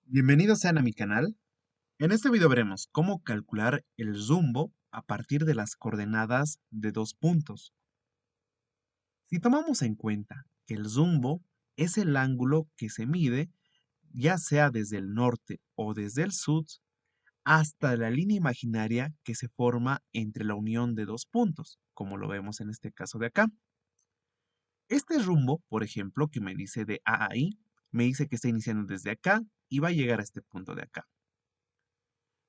Bienvenidos sean a mi canal. En este video veremos cómo calcular el rumbo a partir de las coordenadas de dos puntos. Si tomamos en cuenta que el rumbo es el ángulo que se mide, ya sea desde el norte o desde el sur, hasta la línea imaginaria que se forma entre la unión de dos puntos, como lo vemos en este caso de acá. Este rumbo, por ejemplo, que me dice de A a I, me dice que está iniciando desde acá y va a llegar a este punto de acá.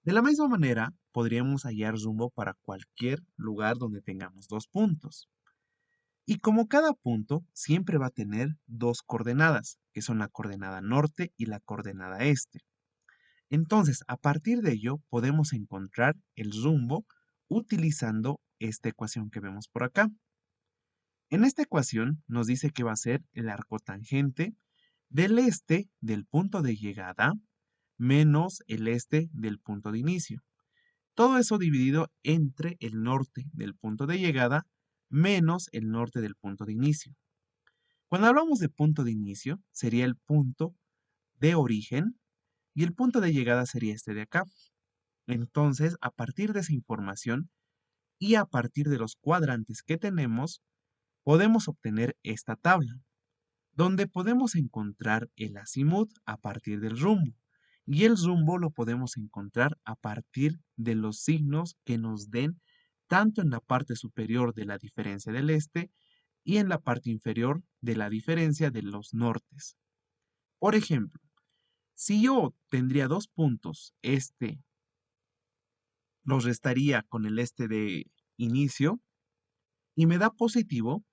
De la misma manera, podríamos hallar rumbo para cualquier lugar donde tengamos dos puntos. Y como cada punto siempre va a tener dos coordenadas, que son la coordenada norte y la coordenada este. Entonces, a partir de ello, podemos encontrar el rumbo utilizando esta ecuación que vemos por acá. En esta ecuación nos dice que va a ser el arco tangente del este del punto de llegada menos el este del punto de inicio. Todo eso dividido entre el norte del punto de llegada menos el norte del punto de inicio. Cuando hablamos de punto de inicio, sería el punto de origen y el punto de llegada sería este de acá. Entonces, a partir de esa información y a partir de los cuadrantes que tenemos, podemos obtener esta tabla, donde podemos encontrar el azimut a partir del rumbo. Y el rumbo lo podemos encontrar a partir de los signos que nos den tanto en la parte superior de la diferencia del este y en la parte inferior de la diferencia de los nortes. Por ejemplo, si yo tendría dos puntos, este los restaría con el este de inicio y me da positivo,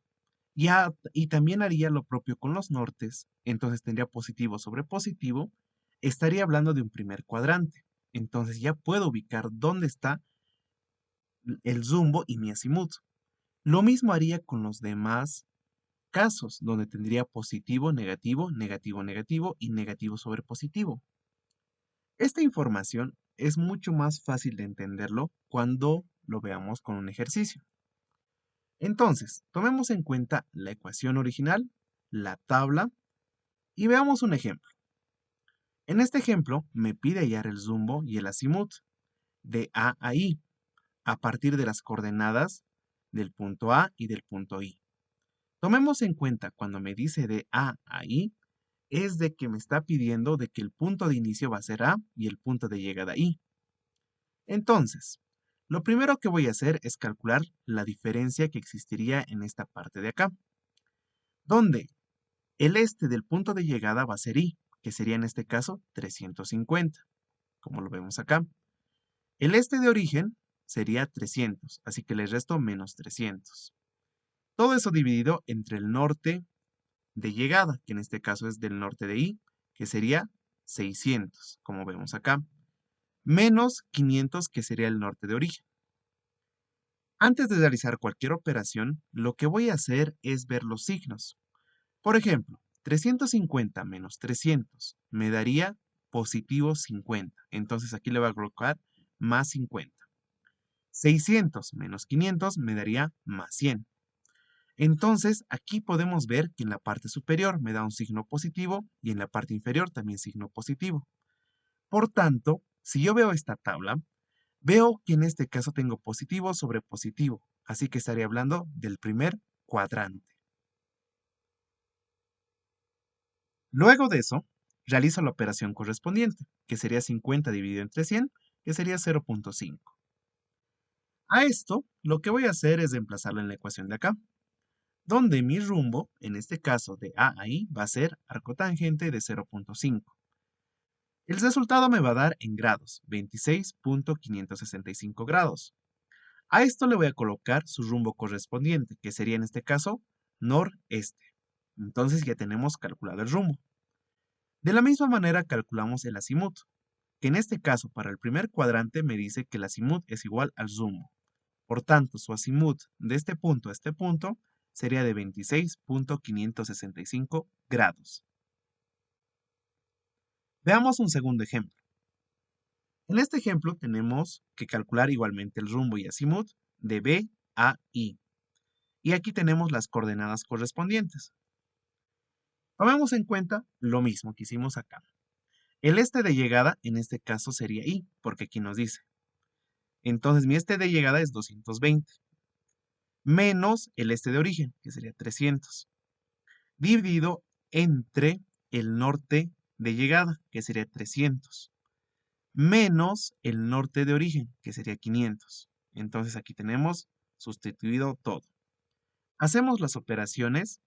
y también haría lo propio con los nortes, entonces tendría positivo sobre positivo, estaría hablando de un primer cuadrante. Entonces ya puedo ubicar dónde está el rumbo y mi azimut. Lo mismo haría con los demás casos, donde tendría positivo, negativo, negativo, negativo y negativo sobre positivo. Esta información es mucho más fácil de entenderlo cuando lo veamos con un ejercicio. Entonces, tomemos en cuenta la ecuación original, la tabla, y veamos un ejemplo. En este ejemplo, me pide hallar el rumbo y el azimut de A a I a partir de las coordenadas del punto A y del punto I. Tomemos en cuenta cuando me dice de A a I, es de que me está pidiendo de que el punto de inicio va a ser A y el punto de llegada I. Entonces, lo primero que voy a hacer es calcular la diferencia que existiría en esta parte de acá, donde el este del punto de llegada va a ser I, que sería en este caso 350, como lo vemos acá. El este de origen sería 300, así que le resto menos 300. Todo eso dividido entre el norte de llegada, que en este caso es del norte de I, que sería 600, como vemos acá, menos 500, que sería el norte de origen. Antes de realizar cualquier operación, lo que voy a hacer es ver los signos. Por ejemplo, 350 menos 300 me daría positivo 50. Entonces aquí le voy a colocar más 50. 600 menos 500 me daría más 100. Entonces aquí podemos ver que en la parte superior me da un signo positivo y en la parte inferior también signo positivo. Por tanto, si yo veo esta tabla, veo que en este caso tengo positivo sobre positivo, así que estaría hablando del primer cuadrante. Luego de eso, realizo la operación correspondiente, que sería 50 dividido entre 100, que sería 0.5. A esto, lo que voy a hacer es reemplazarlo en la ecuación de acá, donde mi rumbo, en este caso de A a I, va a ser arco tangente de 0.5. El resultado me va a dar en grados, 26.565 grados. A esto le voy a colocar su rumbo correspondiente, que sería en este caso noreste. Entonces ya tenemos calculado el rumbo. De la misma manera calculamos el azimut, que en este caso para el primer cuadrante me dice que el azimut es igual al rumbo. Por tanto, su azimut de este punto a este punto sería de 26.565 grados. Veamos un segundo ejemplo. En este ejemplo tenemos que calcular igualmente el rumbo y azimut de B a I. Y aquí tenemos las coordenadas correspondientes. Tomemos en cuenta lo mismo que hicimos acá. El este de llegada, en este caso, sería I, porque aquí nos dice. Entonces, mi este de llegada es 220, menos el este de origen, que sería 300, dividido entre el norte de llegada, que sería 300, menos el norte de origen, que sería 500. Entonces, aquí tenemos sustituido todo. Hacemos las operaciones.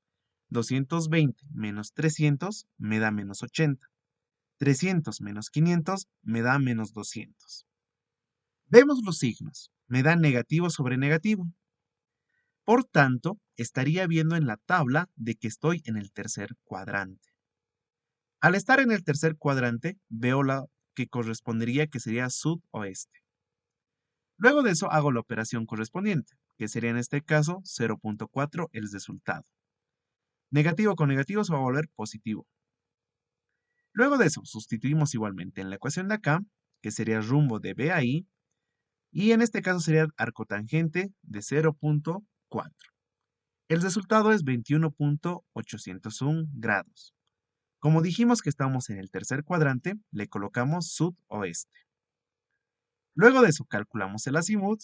220 menos 300 me da menos 80. 300 menos 500 me da menos 200. Vemos los signos. Me da negativo sobre negativo. Por tanto, estaría viendo en la tabla de que estoy en el tercer cuadrante. Al estar en el tercer cuadrante, veo la que correspondería que sería sudoeste. Luego de eso hago la operación correspondiente, que sería en este caso 0.4 el resultado. Negativo con negativo se va a volver positivo. Luego de eso, sustituimos igualmente en la ecuación de acá, que sería rumbo de B a I, y en este caso sería arcotangente de 0.4. El resultado es 21.801 grados. Como dijimos que estamos en el tercer cuadrante, le colocamos sudoeste. Luego de eso, calculamos el azimut,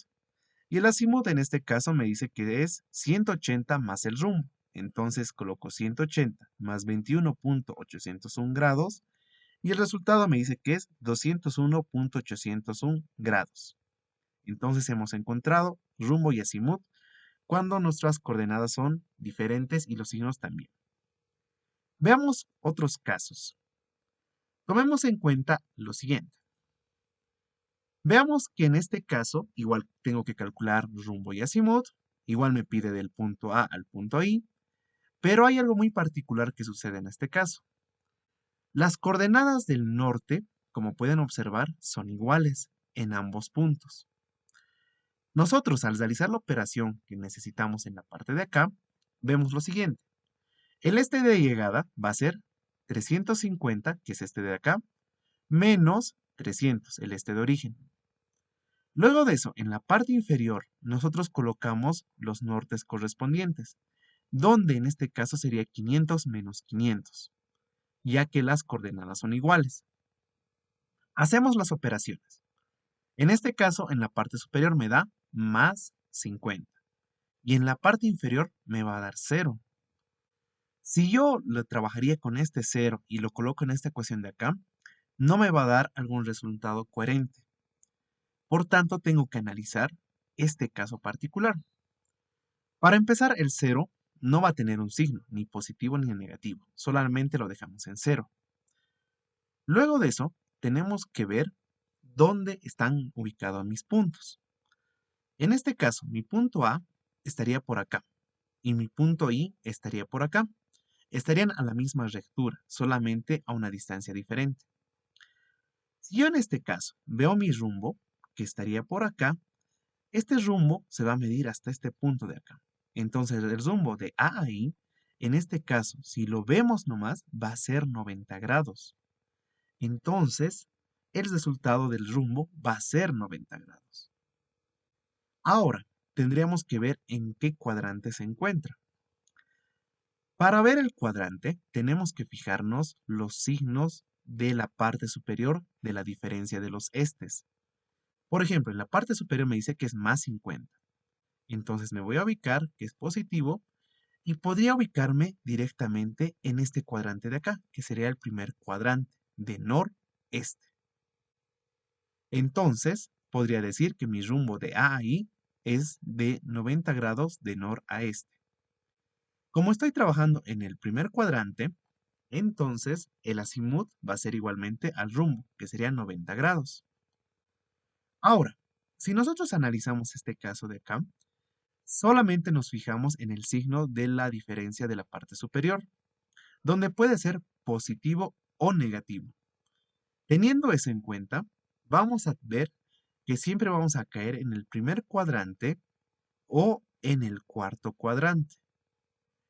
y el azimut en este caso me dice que es 180 más el rumbo. Entonces coloco 180 más 21.801 grados, y el resultado me dice que es 201.801 grados. Entonces hemos encontrado rumbo y azimut cuando nuestras coordenadas son diferentes y los signos también. Veamos otros casos. Tomemos en cuenta lo siguiente. Veamos que en este caso, igual tengo que calcular rumbo y azimut, igual me pide del punto A al punto I, pero hay algo muy particular que sucede en este caso. Las coordenadas del norte, como pueden observar, son iguales en ambos puntos. Nosotros, al realizar la operación que necesitamos en la parte de acá, vemos lo siguiente. El este de llegada va a ser 350, que es este de acá, menos 300, el este de origen. Luego de eso, en la parte inferior, nosotros colocamos los nortes correspondientes, donde en este caso sería 500 menos 500, ya que las coordenadas son iguales. Hacemos las operaciones. En este caso, en la parte superior me da más 50 y en la parte inferior me va a dar 0. Si yo lo trabajaría con este 0 y lo coloco en esta ecuación de acá, no me va a dar algún resultado coherente. Por tanto, tengo que analizar este caso particular. Para empezar, el 0 no va a tener un signo, ni positivo ni negativo, solamente lo dejamos en 0. Luego de eso, tenemos que ver dónde están ubicados mis puntos. En este caso, mi punto A estaría por acá y mi punto I estaría por acá. Estarían a la misma rectura, solamente a una distancia diferente. Si yo en este caso veo mi rumbo, que estaría por acá, este rumbo se va a medir hasta este punto de acá. Entonces el rumbo de A a I, en este caso, si lo vemos nomás, va a ser 90 grados. Entonces, el resultado del rumbo va a ser 90 grados. Ahora, tendríamos que ver en qué cuadrante se encuentra. Para ver el cuadrante, tenemos que fijarnos los signos de la parte superior de la diferencia de los estes. Por ejemplo, en la parte superior me dice que es más 50. Entonces me voy a ubicar que es positivo y podría ubicarme directamente en este cuadrante de acá, que sería el primer cuadrante de noreste. Entonces, podría decir que mi rumbo de A a I es de 90 grados de nor a este. Como estoy trabajando en el primer cuadrante, entonces el azimut va a ser igualmente al rumbo, que sería 90 grados. Ahora, si nosotros analizamos este caso de acá, solamente nos fijamos en el signo de la diferencia de la parte superior, donde puede ser positivo o negativo. Teniendo eso en cuenta, vamos a ver que siempre vamos a caer en el primer cuadrante o en el cuarto cuadrante,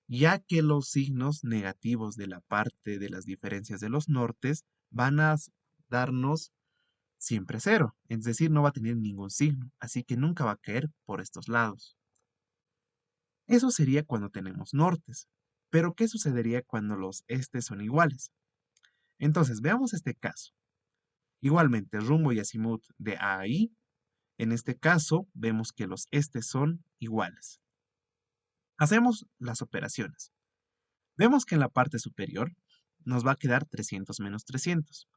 ya que los signos negativos de la parte de las diferencias de los nortes van a darnos siempre 0, es decir, no va a tener ningún signo, así que nunca va a caer por estos lados. Eso sería cuando tenemos nortes, pero ¿qué sucedería cuando los estes son iguales? Entonces, veamos este caso. Igualmente, rumbo y azimut de A a I. En este caso, vemos que los estes son iguales. Hacemos las operaciones. Vemos que en la parte superior nos va a quedar 300 menos 300.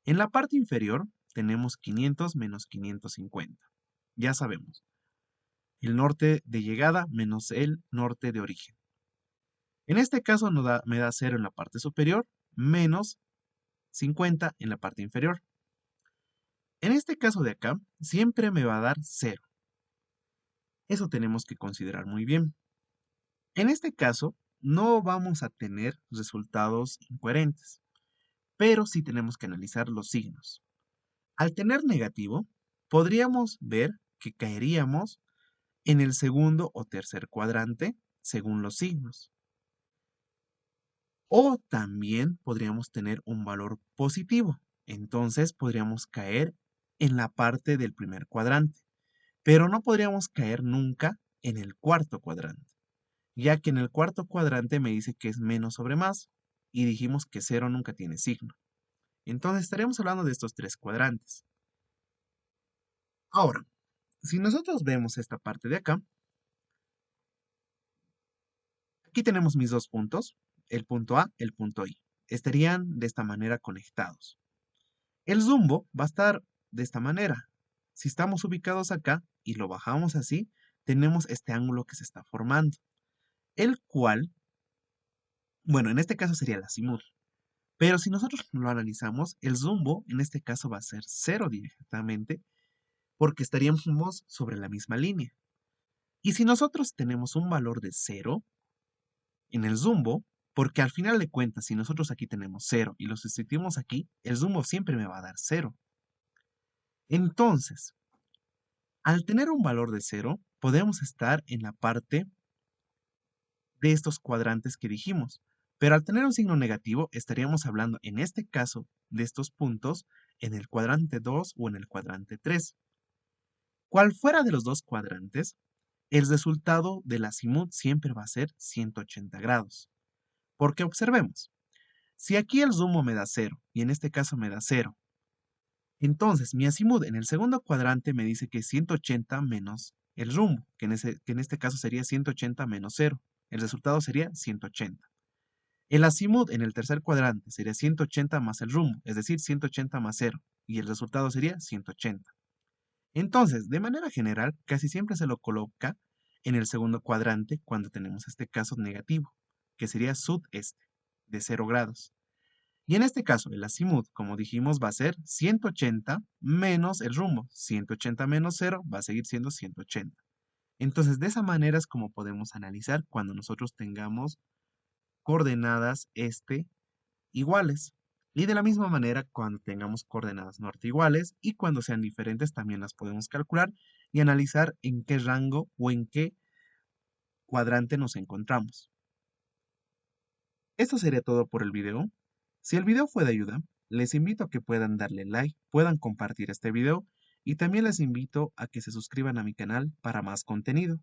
En la parte inferior tenemos 500 menos 550. Ya sabemos, el norte de llegada menos el norte de origen. En este caso me da 0 en la parte superior menos 50 en la parte inferior. En este caso de acá, siempre me va a dar 0. Eso tenemos que considerar muy bien. En este caso, no vamos a tener resultados incoherentes, pero sí tenemos que analizar los signos. Al tener negativo, podríamos ver que caeríamos en el segundo o tercer cuadrante según los signos. O también podríamos tener un valor positivo. Entonces podríamos caer en la parte del primer cuadrante, pero no podríamos caer nunca en el cuarto cuadrante, ya que en el cuarto cuadrante me dice que es menos sobre más y dijimos que cero nunca tiene signo. Entonces estaríamos hablando de estos tres cuadrantes. Ahora, si nosotros vemos esta parte de acá, aquí tenemos mis dos puntos, el punto A, el punto I. Estarían de esta manera conectados. El zumbo va a estar de esta manera. Si estamos ubicados acá y lo bajamos así, tenemos este ángulo que se está formando, el cual, bueno, en este caso sería el azimut. Pero si nosotros lo analizamos, el zumbo en este caso va a ser cero directamente porque estaríamos sobre la misma línea. Y si nosotros tenemos un valor de cero en el zumbo, porque al final de cuentas, si nosotros aquí tenemos cero y lo sustituimos aquí, el zumbo siempre me va a dar cero. Entonces, al tener un valor de cero, podemos estar en la parte de estos cuadrantes que dijimos. Pero al tener un signo negativo, estaríamos hablando en este caso de estos puntos en el cuadrante 2 o en el cuadrante 3. Cual fuera de los dos cuadrantes, el resultado del azimut siempre va a ser 180 grados. Porque observemos, si aquí el zumbo me da 0 y en este caso me da 0, entonces mi azimut en el segundo cuadrante me dice que es 180 menos el rumbo, que en este caso sería 180 menos 0. El resultado sería 180. El azimut en el tercer cuadrante sería 180 más el rumbo, es decir, 180 más 0, y el resultado sería 180. Entonces, de manera general, casi siempre se lo coloca en el segundo cuadrante cuando tenemos este caso negativo, que sería sudeste, de 0 grados. Y en este caso, el azimut, como dijimos, va a ser 180 menos el rumbo. 180 menos 0 va a seguir siendo 180. Entonces, de esa manera es como podemos analizar cuando nosotros tengamos coordenadas iguales. Y de la misma manera, cuando tengamos coordenadas norte iguales y cuando sean diferentes, también las podemos calcular y analizar en qué rango o en qué cuadrante nos encontramos. Esto sería todo por el video. Si el video fue de ayuda, les invito a que puedan darle like, puedan compartir este video y también les invito a que se suscriban a mi canal para más contenido.